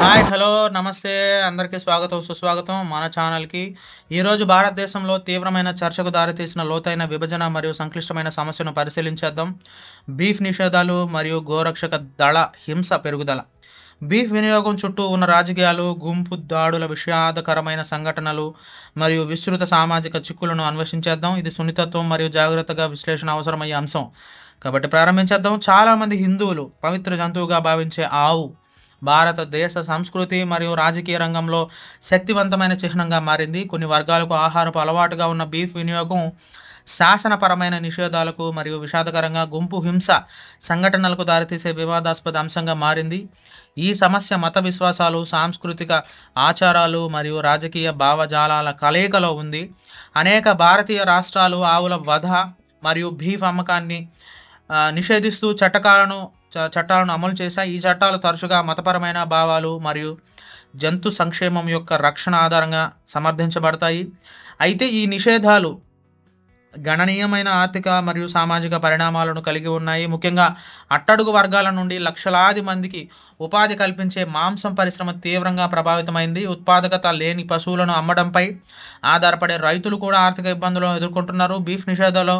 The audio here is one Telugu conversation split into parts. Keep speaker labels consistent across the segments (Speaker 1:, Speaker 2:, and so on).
Speaker 1: హాయ్ హలో నమస్తే అందరికీ స్వాగతం సుస్వాగతం మన ఛానల్కి. ఈరోజు భారతదేశంలో తీవ్రమైన చర్చకు దారితీసిన లోతైన విభజన మరియు సంక్లిష్టమైన సమస్యను పరిశీలించేద్దాం. బీఫ్ నిషేధాలు మరియు గోరక్షక దళ హింస పెరుగుదల. బీఫ్ వినియోగం చుట్టూ ఉన్న రాజకీయాలు, గుంపు దాడుల, విషాదకరమైన సంఘటనలు మరియు విస్తృత సామాజిక చిక్కులను అన్వేషించేద్దాం. ఇది సున్నితత్వం మరియు జాగ్రత్తగా విశ్లేషణ అవసరమయ్యే అంశం కాబట్టి ప్రారంభించేద్దాం. చాలామంది హిందువులు పవిత్ర జంతువుగా భావించే ఆవు భారతదేశ సంస్కృతి మరియు రాజకీయ రంగంలో శక్తివంతమైన చిహ్నంగా మారింది. కొన్ని వర్గాలకు ఆహారపు అలవాటుగా ఉన్న బీఫ్ వినియోగం శాసనపరమైన నిషేధాలకు మరియు విషాదకరంగా గుంపు హింస సంఘటనలకు దారితీసే వివాదాస్పద అంశంగా మారింది. ఈ సమస్య మత విశ్వాసాలు, సాంస్కృతిక ఆచారాలు మరియు రాజకీయ భావజాలాల కలయికలో ఉంది. అనేక భారతీయ రాష్ట్రాలు ఆవుల వధ మరియు బీఫ్ అమ్మకాన్ని నిషేధిస్తూ చట్టాలను అమలు చేశాయి. ఈ చట్టాలు తరచుగా మతపరమైన భావాలు మరియు జంతు సంక్షేమం యొక్క రక్షణ ఆధారంగా సమర్థించబడతాయి. అయితే ఈ నిషేధాలు గణనీయమైన ఆర్థిక మరియు సామాజిక పరిణామాలను కలిగి ఉన్నాయి. ముఖ్యంగా అట్టడుగు వర్గాల నుండి లక్షలాది మందికి ఉపాధి కల్పించే మాంసం పరిశ్రమ తీవ్రంగా ప్రభావితమైంది. ఉత్పాదకత లేని పశువులను అమ్మడంపై ఆధారపడే రైతులు కూడా ఆర్థిక ఇబ్బందులను ఎదుర్కొంటున్నారు. బీఫ్ నిషేధాలు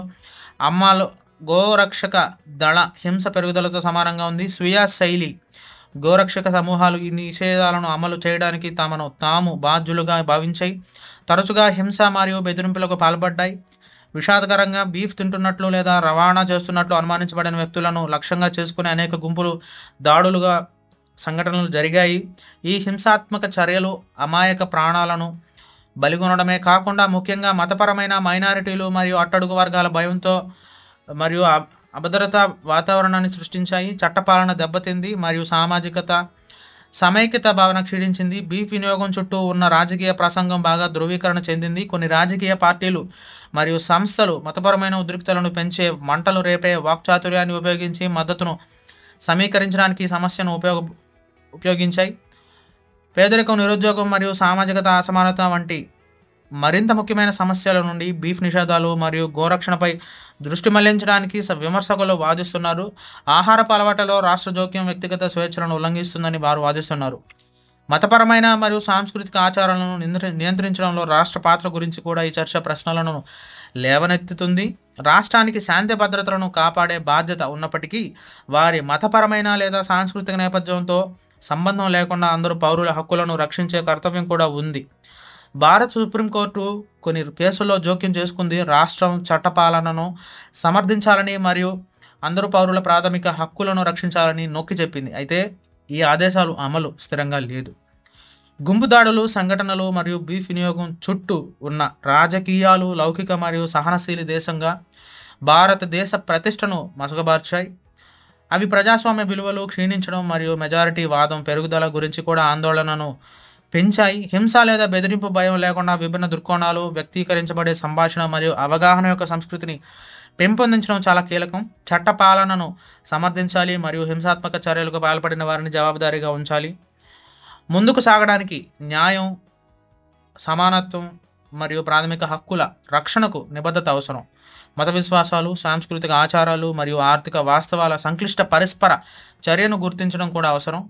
Speaker 1: అమ్మాలు గోరక్షక దళ హింస పెరుగుదలతో సమానంగా ఉంది. స్వీయ శైలి గోరక్షక సమూహాలు ఈ నిషేధాలను అమలు చేయడానికి తమను తాము బాధ్యులుగా భావించాయి. తరచుగా హింస మరియు బెదిరింపులకు పాల్పడ్డాయి. విషాదకరంగా బీఫ్ తింటున్నట్లు లేదా రవాణా చేస్తున్నట్లు అనుమానించబడిన వ్యక్తులను లక్ష్యంగా చేసుకునే అనేక గుంపులు దాడులుగా సంఘటనలు జరిగాయి. ఈ హింసాత్మక చర్యలు అమాయక ప్రాణాలను బలిగొనడమే కాకుండా ముఖ్యంగా మతపరమైన మైనారిటీలు మరియు అట్టడుగు వర్గాల భయంతో మరియు అభద్రతా వాతావరణాన్ని సృష్టించాయి. చట్టపాలన దెబ్బతింది మరియు సమైక్యత భావన క్షీణించింది. బీఫ్ వినియోగం చుట్టూ ఉన్న రాజకీయ ప్రసంగం బాగా ధృవీకరణ చెందింది. కొన్ని రాజకీయ పార్టీలు మరియు సంస్థలు మతపరమైన ఉద్రిక్తలను పెంచే, మంటలు రేపే వాక్చాతుర్యాన్ని ఉపయోగించి మద్దతును సమీకరించడానికి ఈ సమస్యను ఉపయోగించాయి. పేదరికం, నిరుద్యోగం మరియు సామాజిక అసమానత వంటి మరింత ముఖ్యమైన సమస్యల నుండి బీఫ్ నిషేధాలు మరియు గోరక్షణపై దృష్టి మళ్లించడానికి విమర్శకులు వాదిస్తున్నారు. ఆహారపు అలవాట్లలో రాష్ట్ర జోక్యం వ్యక్తిగత స్వేచ్ఛలను ఉల్లంఘిస్తుందని వారు వాదిస్తున్నారు. మతపరమైన మరియు సాంస్కృతిక ఆచారాలను నియంత్రించడంలో రాష్ట్ర పాత్ర గురించి కూడా ఈ చర్చ ప్రశ్నలను లేవనెత్తుతుంది. రాష్ట్రానికి శాంతి భద్రతలను కాపాడే బాధ్యత ఉన్నప్పటికీ వారి మతపరమైన లేదా సాంస్కృతిక నేపథ్యంతో సంబంధం లేకుండా అందరూ పౌరుల హక్కులను రక్షించే కర్తవ్యం కూడా ఉంది. భారత సుప్రీంకోర్టు కొన్ని కేసుల్లో జోక్యం చేసుకుంది. రాష్ట్రం చట్టపాలనను సమర్థించాలని మరియు అందరూ పౌరుల ప్రాథమిక హక్కులను రక్షించాలని నొక్కి చెప్పింది. అయితే ఈ ఆదేశాలు అమలు స్థిరంగా లేదు. గుంపు దాడులు, సంఘటనలు మరియు బీఫ్ వినియోగం చుట్టూ ఉన్న రాజకీయాలు లౌకిక మరియు సహనశీలి దేశంగా భారతదేశ ప్రతిష్టను మసకబార్చాయి. అవి ప్రజాస్వామ్య విలువలు క్షీణించడం మరియు మెజారిటీ వాదం పెరుగుదల గురించి కూడా ఆందోళనను పెంచాయి. హింస లేదా బెదిరింపు భయం లేకుండా విభిన్న దృక్కోణాలు వ్యక్తీకరించబడే సంభాషణ మరియు అవగాహన యొక్క సంస్కృతిని పెంపొందించడం చాలా కీలకం. చట్టపాలనను సమర్థించాలి మరియు హింసాత్మక చర్యలకు పాల్పడిన వారిని జవాబుదారీగా ఉంచాలి. ముందుకు సాగడానికి న్యాయం, సమానత్వం మరియు ప్రాథమిక హక్కుల రక్షణకు నిబద్ధత అవసరం. మత విశ్వాసాలు, సాంస్కృతిక ఆచారాలు మరియు ఆర్థిక వాస్తవాల సంక్లిష్ట పరస్పర చర్యను గుర్తించడం కూడా అవసరం.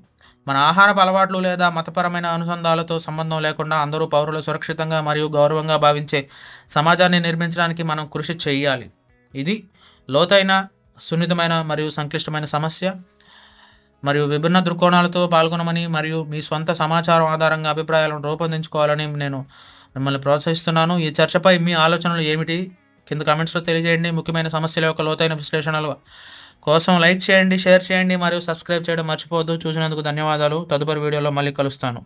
Speaker 1: మన ఆహారపు అలవాట్లు లేదా మతపరమైన అనుసంధానాలతో సంబంధం లేకుండా అందరూ పౌరులు సురక్షితంగా మరియు గౌరవంగా భావించే సమాజాన్ని నిర్మించడానికి మనం కృషి చేయాలి. ఇది లోతైన, సున్నితమైన మరియు సంక్లిష్టమైన సమస్య మరియు విభిన్న దృక్కోణాలతో పాల్గొనమని మరియు మీ సొంత సమాచారం ఆధారంగా అభిప్రాయాలను రూపొందించుకోవాలని నేను మిమ్మల్ని ప్రోత్సహిస్తున్నాను. ఈ చర్చపై మీ ఆలోచనలు ఏమిటి కింద కామెంట్స్లో తెలియజేయండి. ముఖ్యమైన సమస్యల యొక్క లోతైన విశ్లేషణలు కోసం లైక్ చేయండి, షేర్ చేయండి మరియు సబ్స్క్రైబ్ చేయడం మర్చిపోవద్దు. చూసినందుకు ధన్యవాదాలు. తదుపరి వీడియోలో మళ్ళీ కలుస్తాను.